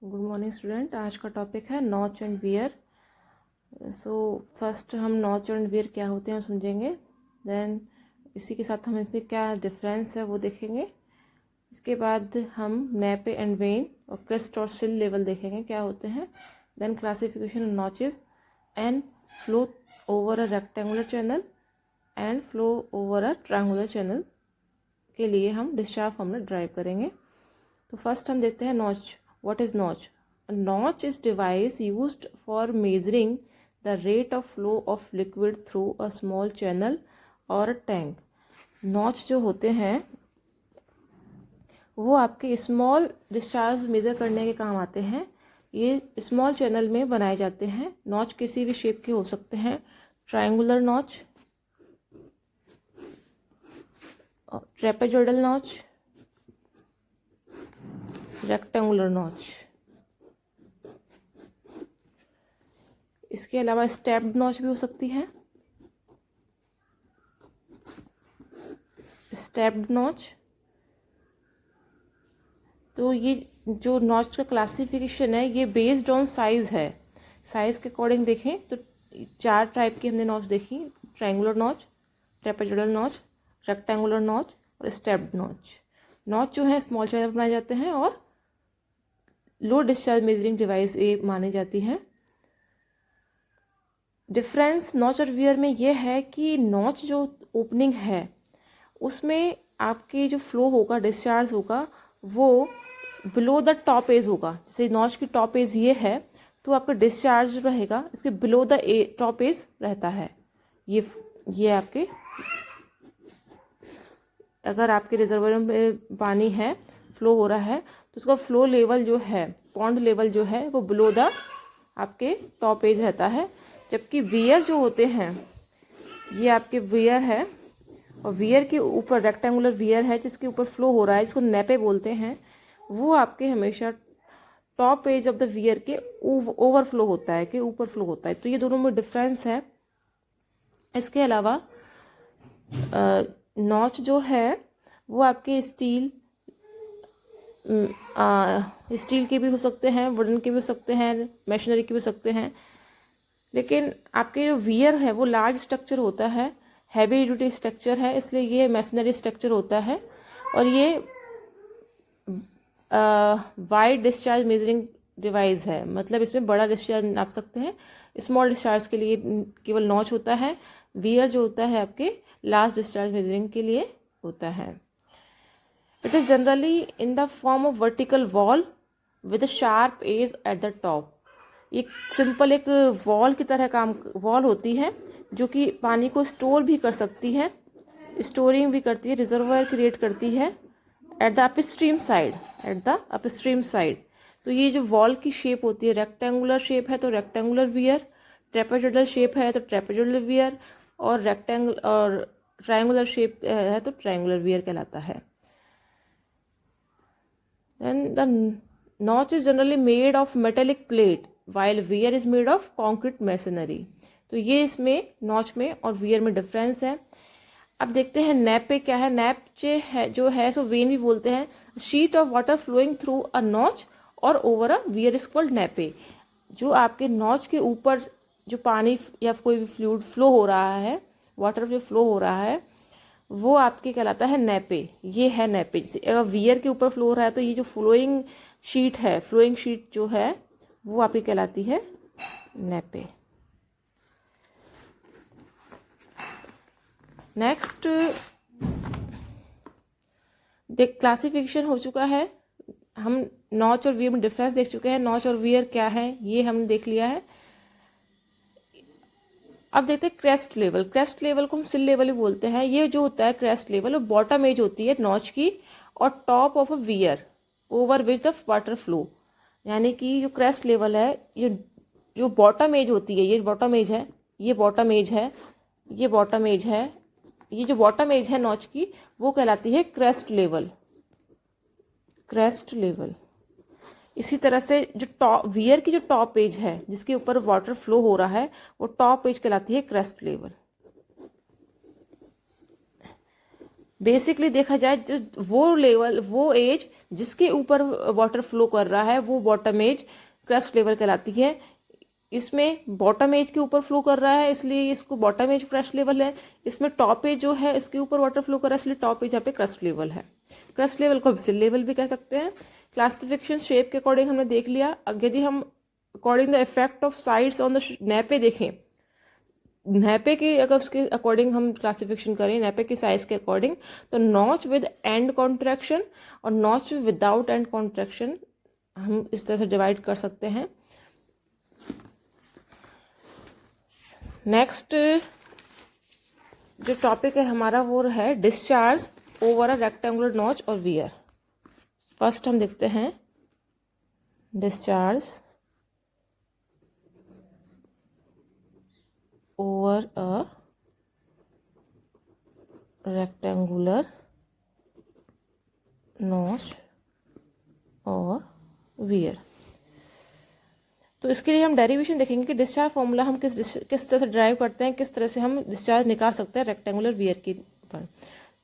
Good morning student. आज का topic है notch and wear. So first हम नॉच एंड वियर क्या होते हैं समझेंगे, देन इसी के साथ हम इसमें क्या डिफरेंस है वो देखेंगे। इसके बाद हम नैपे एंड वेन और क्रेस्ट और सिल लेवल देखेंगे क्या होते हैं। Then classification of notches and flow over a rectangular channel and flow over a triangular channel के लिए हम डिस्चार्ज फॉर्मूला ड्राइव करेंगे। तो फर्स्ट हम देखते हैं notch. What is notch? A notch is device used for measuring the rate of flow of liquid through a small channel or a tank. Notch जो होते हैं वो आपके स्मॉल डिस्चार्ज मेज़र करने के काम आते हैं। ये स्मॉल चैनल में बनाए जाते हैं। नॉच किसी भी शेप के हो सकते हैं, triangular notch, trapezoidal notch, rectangular notch. इसके अलावा स्टेप्ड नॉच भी हो सकती है, स्टेप्ड नॉच। तो ये जो नॉच का क्लासिफिकेशन है ये बेस्ड ऑन साइज है। साइज के अकॉर्डिंग देखें तो 4 टाइप की हमने नॉच देखी, triangular notch, trapezoidal notch, rectangular notch और स्टेप्ड नॉच। नॉच जो है स्मॉल चैनल बनाए जाते हैं और लो डिस्चार्ज मेजरिंग डिवाइस ये मानी जाती है। डिफरेंस नॉच और वियर में यह है कि नॉच जो ओपनिंग है उसमें आपके जो फ्लो होगा, डिस्चार्ज होगा, वो बिलो द टॉप एज होगा। जैसे नॉच की टॉप एज ये है तो आपका डिस्चार्ज रहेगा इसके बिलो द टॉप एज रहता है। ये आपके अगर आपके रिजर्वर में पानी है, फ्लो हो रहा है तो उसका फ्लो लेवल जो है, पॉन्ड लेवल जो है वो बिलो द आपके टॉप एज रहता है। जबकि वियर जो होते हैं ये आपके वियर है और वियर के ऊपर रेक्टेंगुलर वियर है जिसके ऊपर फ्लो हो रहा है, जिसको नैपे बोलते हैं, वो आपके हमेशा top edge of the weir के ओवरफ्लो होता है, के ऊपर फ्लो होता है। तो ये दोनों में डिफरेंस है। इसके अलावा नॉच जो है वो आपके स्टील के भी हो सकते हैं, वुडन के भी हो सकते हैं, मशीनरी के भी हो सकते हैं। लेकिन आपके जो वियर है वो लार्ज स्ट्रक्चर होता है, हैवी ड्यूटी स्ट्रक्चर है, इसलिए ये मशीनरी स्ट्रक्चर होता है। और ये वाइड डिस्चार्ज मेजरिंग डिवाइस है, मतलब इसमें बड़ा डिस्चार्ज नाप सकते हैं। स्मॉल डिस्चार्ज के लिए केवल नॉच होता है। वियर जो होता है आपके लार्ज डिस्चार्ज मेजरिंग के लिए होता है। It is generally in the form of vertical wall with sharp edge at the top. एक सिंपल एक वॉल की तरह काम वॉल होती है जो कि पानी को स्टोर भी कर सकती है, स्टोरिंग भी करती है, रिजर्वायर क्रिएट करती है at the upstream side, at the upstream side. तो ये जो वॉल की शेप होती है, रेक्टेंगुलर शेप है तो रेक्टेंगुलर वियर, ट्रेपेजोइडल शेप है तो ट्रेपेजोइडल वियर, और ट्रायंगुलर शेप है तो ट्रायंगुलर वियर कहलाता है। Then the notch is generally made of metallic plate while weir is made of concrete masonry. तो ये इसमें नॉच में और वियर में डिफरेंस है। अब देखते हैं नैप पे क्या है। नैप है जो है सो वेन भी बोलते हैं, sheet of water flowing through a notch और over a weir is called nappe. जो आपके नॉच के ऊपर जो पानी या कोई भी फ्लूइड फ्लो हो रहा है, वाटर जो फ्लो हो रहा है, वो आपके कहलाता है नैपे। ये है नैपे। अगर वियर के ऊपर फ्लो हो रहा है तो ये जो फ्लोइंग शीट है, फ्लोइंग शीट जो है वो आपकी कहलाती है नैपे। नेक्स्ट देख, क्लासिफिकेशन हो चुका है। हम नॉच और वियर में डिफरेंस देख चुके हैं। नॉच और वियर क्या है ये हमने देख लिया है। अब देखते हैं क्रेस्ट लेवल। क्रेस्ट लेवल को हम सिल लेवल ही बोलते हैं। ये जो होता है क्रेस्ट लेवल, वो बॉटम एज होती है नॉच की और top of a weird over which the water flow. यानी कि जो क्रेस्ट लेवल है, ये जो बॉटम एज होती है, ये बॉटम एज है, ये बॉटम एज है, ये बॉटम एज है, ये जो बॉटम एज है नॉच की वो कहलाती है क्रेस्ट लेवल। Crest level. इसी तरह से जो टॉप वियर की जो टॉप एज है जिसके ऊपर वाटर फ्लो हो रहा है वो टॉप एज कहलाती है क्रेस्ट लेवल। बेसिकली देखा जाए जो वो लेवल, वो एज जिसके ऊपर वाटर फ्लो कर रहा है वो बॉटम एज क्रस्ट लेवल कहलाती है। इसमें बॉटम एज के ऊपर फ्लो कर रहा है इसलिए इसको बॉटम एज क्रस्ट लेवल है। इसमें टॉप एज जो है इसके ऊपर वाटर फ्लो कर रहा है इसलिए टॉप एज यहाँ पे क्रस्ट लेवल है। क्रस्ट लेवल को हम सिल लेवल भी कह सकते हैं। क्लासिफिकेशन शेप के अकॉर्डिंग हमने देख लिया। अब यदि हम according the effect of sides on the nappe देखें, नैपे के अगर उसके अकॉर्डिंग हम क्लासिफिकेशन करें, नैपे की साइज के अकॉर्डिंग, तो नॉच विद एंड कॉन्ट्रैक्शन और नॉच विदाउट एंड कॉन्ट्रैक्शन हम इस तरह से डिवाइड कर सकते हैं। नेक्स्ट जो टॉपिक है हमारा वो है discharge over a rectangular notch और वियर। फर्स्ट हम देखते हैं discharge over a rectangular notch और वियर। तो इसके लिए हम डेरिवेशन देखेंगे कि डिस्चार्ज फॉर्मूला हम किस तरह से ड्राइव करते हैं, किस तरह से हम डिस्चार्ज निकाल सकते हैं रेक्टेंगुलर वियर के ऊपर।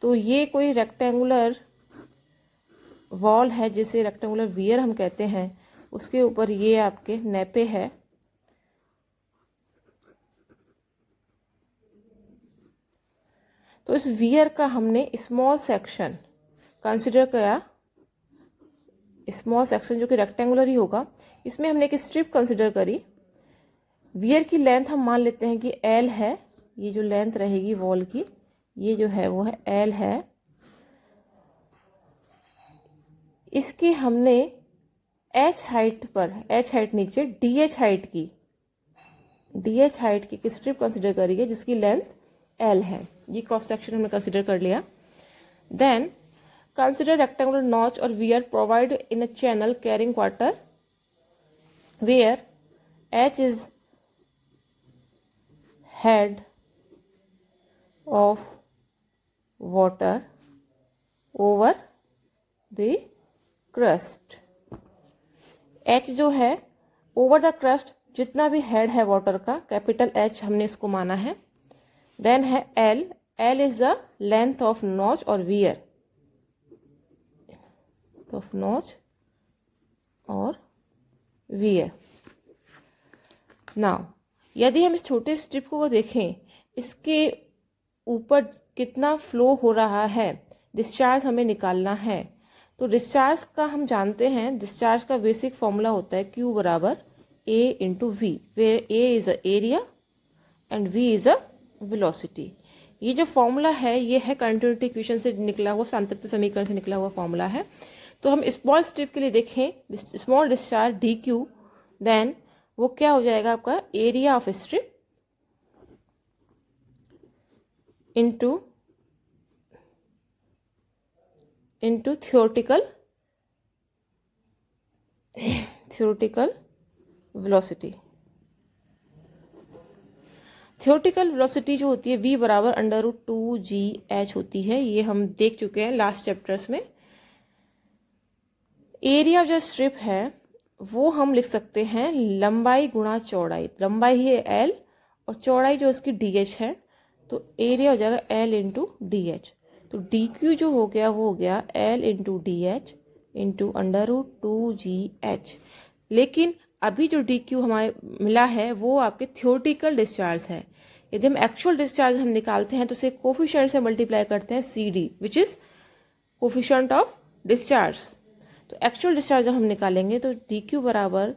तो ये कोई रेक्टेंगुलर वॉल है जिसे रेक्टेंगुलर वियर हम कहते हैं, उसके ऊपर ये आपके नैपे है। तो इस वियर का हमने स्मॉल सेक्शन कंसिडर किया, स्मॉल सेक्शन जो कि रेक्टेंगुलर ही होगा। इसमें हमने एक स्ट्रिप कंसिडर करी। वियर की लेंथ हम मान लेते हैं कि L है, ये जो लेंथ रहेगी वॉल की ये जो है वो है L है। इसके हमने H हाइट पर, H हाइट नीचे DH हाइट की स्ट्रिप कंसिडर करी है जिसकी लेंथ L है। ये क्रॉस सेक्शन हमने कंसिडर कर लिया। देन कंसिडर रेक्टेंगुलर नॉच और wear provide in a channel carrying water where H is head of water over the crust। H जो है ओवर द क्रस्ट, जितना भी हेड है वाटर का, कैपिटल H हमने इसको माना है। देन है L, L is the length of notch और वियर, ऑफ नॉच और वियर। नाउ यदि हम इस छोटे स्ट्रिप को देखें, इसके ऊपर कितना फ्लो हो रहा है, डिस्चार्ज हमें निकालना है। तो डिस्चार्ज का हम जानते हैं, डिस्चार्ज का बेसिक फॉर्मूला होता है Q बराबर A into V, where A is a area and V is a velocity. ये जो फॉर्मूला है ये है कंटिन्यूटी इक्वेशन से निकला हुआ, सांतत्य समीकरण से निकला हुआ फॉर्मूला है। तो हम स्मॉल स्ट्रिप के लिए देखें, स्मॉल डिस्चार्ज DQ, देन वो क्या हो जाएगा आपका area of strip into theoretical velocity. Theoretical velocity जो होती है V बराबर √2GH होती है, ये हम देख चुके हैं लास्ट चैप्टर्स में। एरिया जो स्ट्रिप है वो हम लिख सकते हैं लंबाई गुणा चौड़ाई। लंबाई है L और चौड़ाई जो इसकी DH है, तो एरिया हो जाएगा L इंटू DH। तो DQ जो हो गया वो हो गया L into DH into √2GH। लेकिन अभी जो DQ हमारे मिला है वो आपके थ्योरेटिकल डिस्चार्ज है। यदि हम एक्चुअल डिस्चार्ज हम निकालते हैं तो उसे कोफिशिएंट से मल्टीप्लाई करते हैं CD, which is coefficient of discharge. तो एक्चुअल डिस्चार्ज जब हम निकालेंगे तो DQ बराबर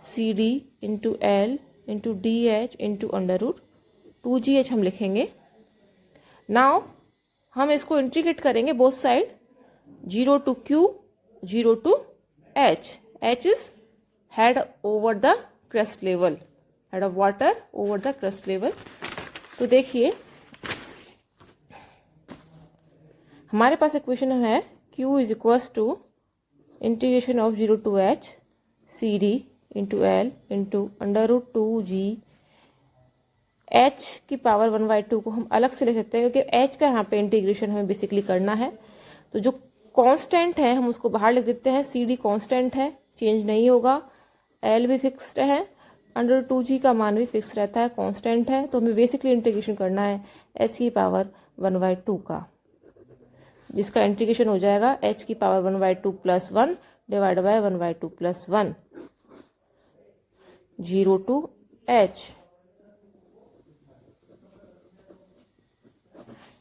CD into L into DH into √2GH हम लिखेंगे। नाउ हम इसको इंटीग्रेट करेंगे both side, 0 to Q 0 to H। H is head over the crust level, head of water over the crust level. तो देखिए हमारे पास इक्वेशन है Q is equals to integration of 0 to H CD into L into √2G। H की power 1/2 को हम अलग से लिख सकते हैं क्योंकि H का यहाँ पे इंटीग्रेशन हमें बेसिकली करना है। तो जो कांस्टेंट है हम उसको बाहर लिख देते हैं। CD कांस्टेंट है, चेंज नहीं होगा। L भी फिक्स्ड है, √2G का मान भी फिक्स रहता है, कांस्टेंट है। तो हमें बेसिकली इंटीग्रेशन करना है H की पावर 1/2 का। जिसका इंटीग्रेशन हो जाएगा h की power 1/2 plus 1 divide by 1/2 plus 1, 0 to h.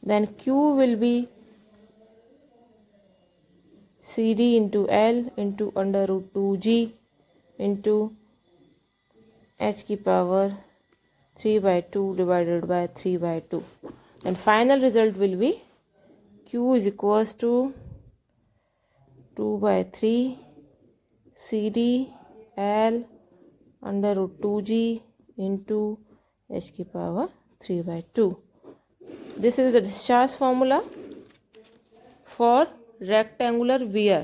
Then q will be cd into l into under root 2g into h की power 3/2 divided by 3/2. And final result will be q is equals to 2/3 cd l under root 2g into h की power 3/2. This is the discharge formula for rectangular wear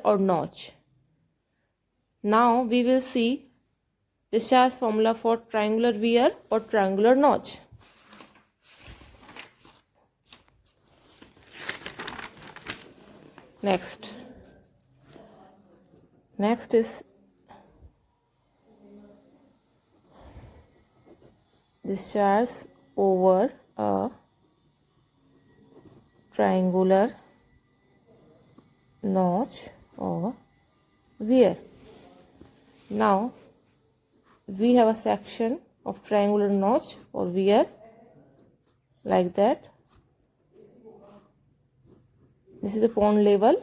or notch. Now we will see discharge formula for triangular wear or triangular notch. Next is discharge over a triangular notch or wear. Now we have a section of triangular notch or wear like that. This is a pond level,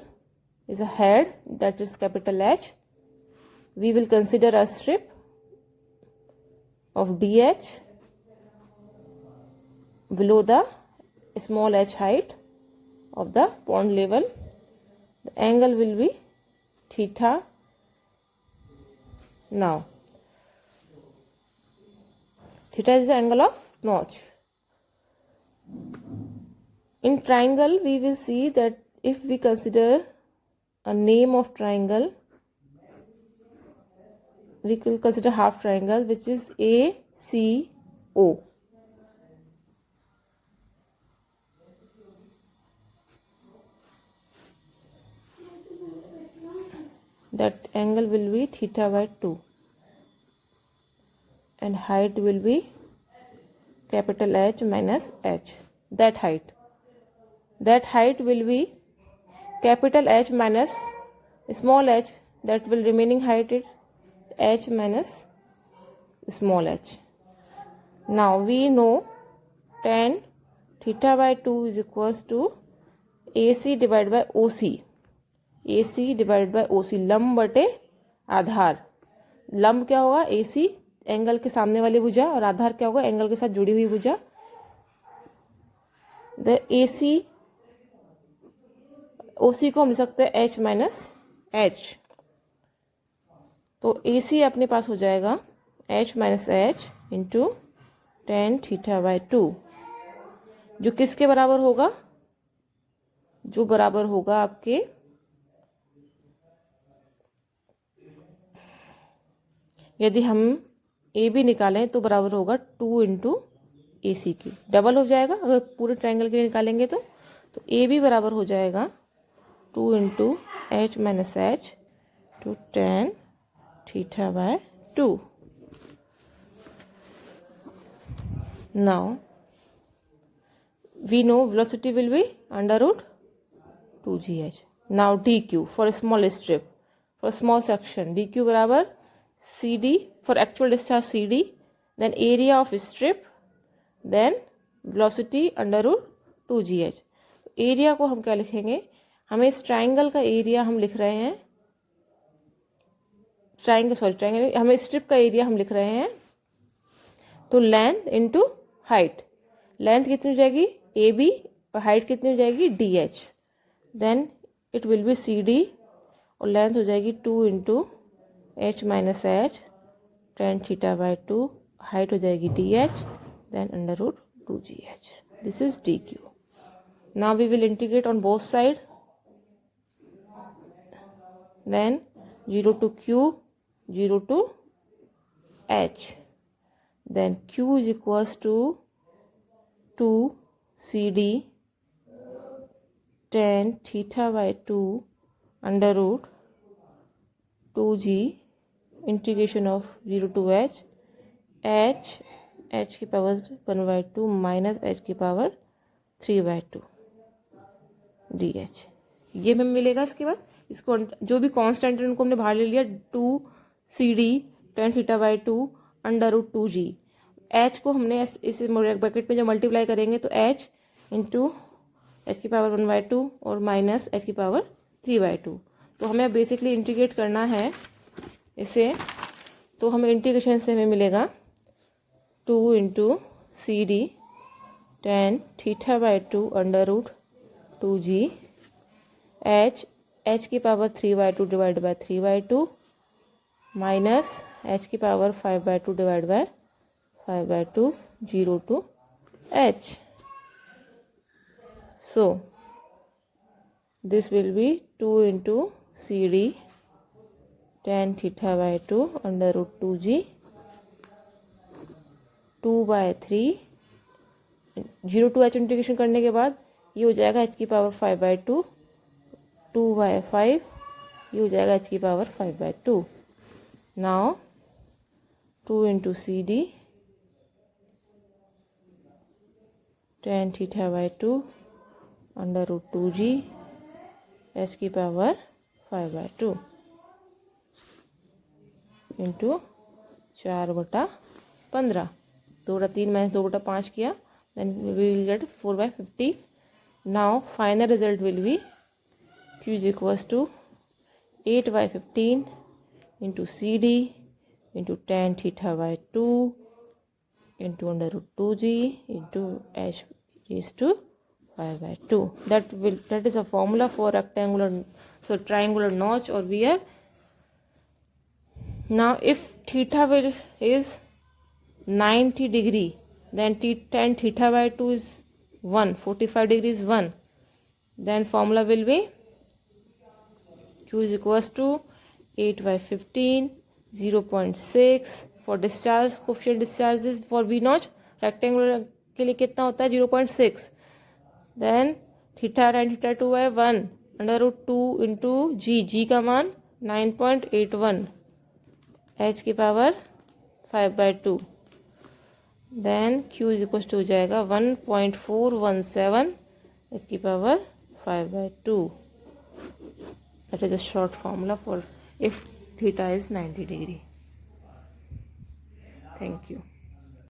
is a head, that is capital H. We will consider a strip of DH below the small h height of the pond level. The angle will be theta. Now theta is the angle of notch. In triangle we will see that if we consider a name of triangle, we will consider half triangle, which is ACO. That angle will be theta/2 and height will be capital H minus h. That height will be capital H minus small h, that will remaining height is h minus small h. Now we know tan theta/2 is equals to AC divided by OC. AC divided by OC, लंब बटे आधार. लंब क्या होगा? AC angle के सामने वाली भुजा, और आधार क्या होगा? एंगल के साथ जुड़ी हुई भुजा. द AC OC को हम लिख सकते हैं h माइनस h. तो AC अपने पास हो जाएगा h minus h into tan थीटा/2, जो किसके बराबर होगा? जो बराबर होगा आपके यदि हम ए बी निकालें तो बराबर होगा 2 इंटू ए सी की. डबल हो जाएगा अगर पूरे ट्रायंगल के लिए निकालेंगे तो ए बी बराबर हो जाएगा 2 into H minus H two ten थीटा/2. Now we know velocity will be under root 2gh. Now dq for a small strip, for a small section, dq बराबर cd for actual discharge cd, then area of strip, then velocity under root 2gh. Area को हम क्या लिखेंगे? हमें इस triangle का area हम लिख रहे हैं, ट्राइंगल हमें स्ट्रिप का एरिया हम लिख रहे हैं. तो लेंथ इंटू हाइट, लेंथ कितनी हो जाएगी? ए बी, और हाइट कितनी हो जाएगी? D H. Then it will be C D, और लेंथ हो जाएगी 2 into H minus H tan थीटा/2. हाइट हो जाएगी D H, then under root 2gh. This is D Q. Now we will integrate on both side. Then 0 to q, 0 to h. Then q is equals to 2 cd tan theta/2 under root 2g integration of 0 to h h की power 1/2 minus h की power 3/2. D H, ये हमें मिलेगा। इसके बाद इसको जो भी कांस्टेंट है उनको हमने बाहर ले लिया, 2CD tan theta by 2 √2g। H को हमने इस ब्रैकेट में जब मल्टीप्लाई करेंगे तो एच इंटू एच की पावर 1/2 और माइनस एच की पावर 3/2। तो हमें बेसिकली इंटीग्रेट करना है इसे, तो हमें इंटीग्रेशन से हमें मिलेगा 2 into CD tan theta by 2 √2g H की power 3/2 divide by 3/2 minus H की power 5/2 divide by 5/2 0 to h. So this will be 2 into CD tan theta by 2 √2g 2/3 0 to h integration करने के बाद ये हो जाएगा h की power 5/2 2/5, ये हो जाएगा h की पावर 5/2। नाउ 2 into CD tan theta by 2 √2g h की पावर 5/2 इंटू 4/15, 2/3 माइनस 2/5 किया, then we will get 4/50। Now final result will be q is equals to 8/15 into CD into tan theta by 2 into √2g into h raised to 5/2. That is a formula for triangular notch or weir. Now if theta is 90 degree, then tan theta by 2 is 1, 45 degrees 1, then formula will be q is equals to 8/15 0.6 for discharge coefficient discharges for V notch rectangular के लिए कितना होता है 0.6, then theta tan theta 2 है 1 √2 into जी का मान 9.81 h की power 5/2, then q is equal to हो जाएगा 1.417 h की power 5/2। That is a short formula for if theta is 90 degree. Thank you.